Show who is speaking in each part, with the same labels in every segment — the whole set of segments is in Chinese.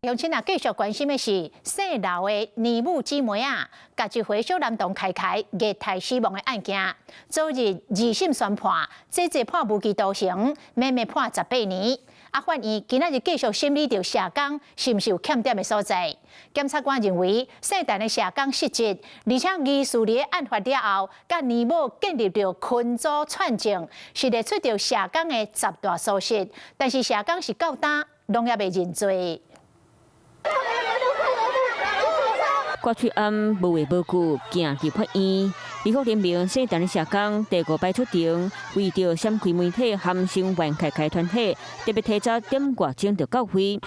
Speaker 1: 乡亲啊，继续关心的是姓刘的年母姊妹啊，甲一回小男童凯虐待死亡的案件，昨日二审宣判，姐姐判无期徒刑，妹妹判18年。法院今仔日继续审理着社工是毋是有欠点的所在。检察官认为，姓陈的社工失职，而且疑似伫案发了后，甲年母建立着群组串证，是列出着社工的十大疏失。但是社工是够胆，拢也未认罪。
Speaker 2: 郭翠安无话无句，行入法院。李福联名姓陈的社工第5摆出庭，为着闪开媒体和声援凯团体，特别提早点外钟着教会。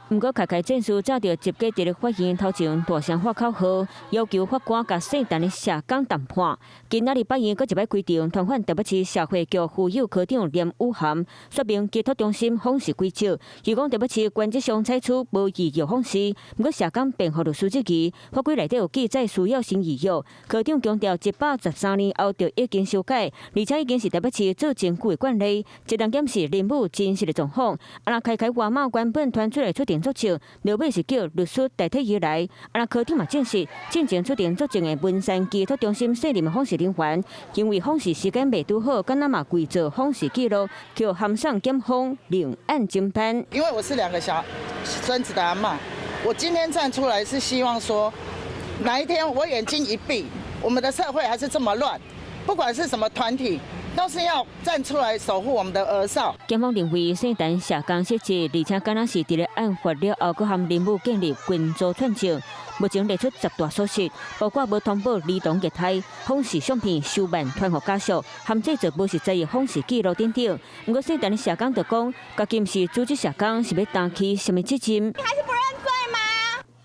Speaker 2: 不过，凯战士早就集结伫咧法院头前大声发口号，要求法官甲姓陈的社工谈判。今仔日法院搁一摆规定，传唤台北市社会局妇幼科长连武涵，说明寄托中心访视规则，又讲台北市原则上采取无预约访视。不过，社工辩护律师质疑，法规内底有记载需要先预约。科长强调，113年后就已经修改，而且已经是台北市做真久的惯例。一旦检视林母真实的状况，那凯外貌原本传出来出庭作证，落尾是叫律师代替伊来。那科长嘛证实，进前出庭作证的文山寄托中心涉任的访视人员，因为访视时间未拄好，敢若嘛伪造访视记录，就函上检方另案侦办。
Speaker 3: 因为我是2个小孙子的阿嬷，我今天站出来是希望说，哪一天我眼睛一闭，我们的社会还是这么乱，不管是什么团体。 都是要站出来守护我们的儿少。
Speaker 2: 检方认为姓陈社工失职，而且敢若是伫咧案发了后，佮含林母建立群组串证，目前列出10大疏失，包括无通报儿童虐待、访视相片收慢传互家属，含制作无实在的访视记录等等。不过姓陈的社工就讲，家己毋是组织社工，是要担起什么责任？
Speaker 4: 你还是不认罪吗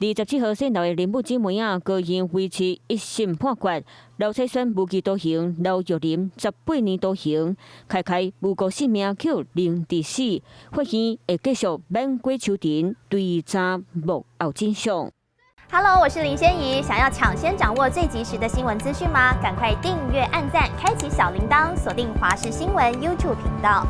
Speaker 2: ？27号姓刘的林母姊妹啊，高院维持1审判决。 刘彩轩无期徒刑，刘玉林18年徒刑，凯无辜性命扣0至4。法院会继续免过求庭，对查幕后真相。
Speaker 4: Hello， 我是林仙怡，想要抢先掌握最及时的新闻资讯吗？赶快订阅、按赞、开启小铃铛，锁定华视新闻 YouTube 频道。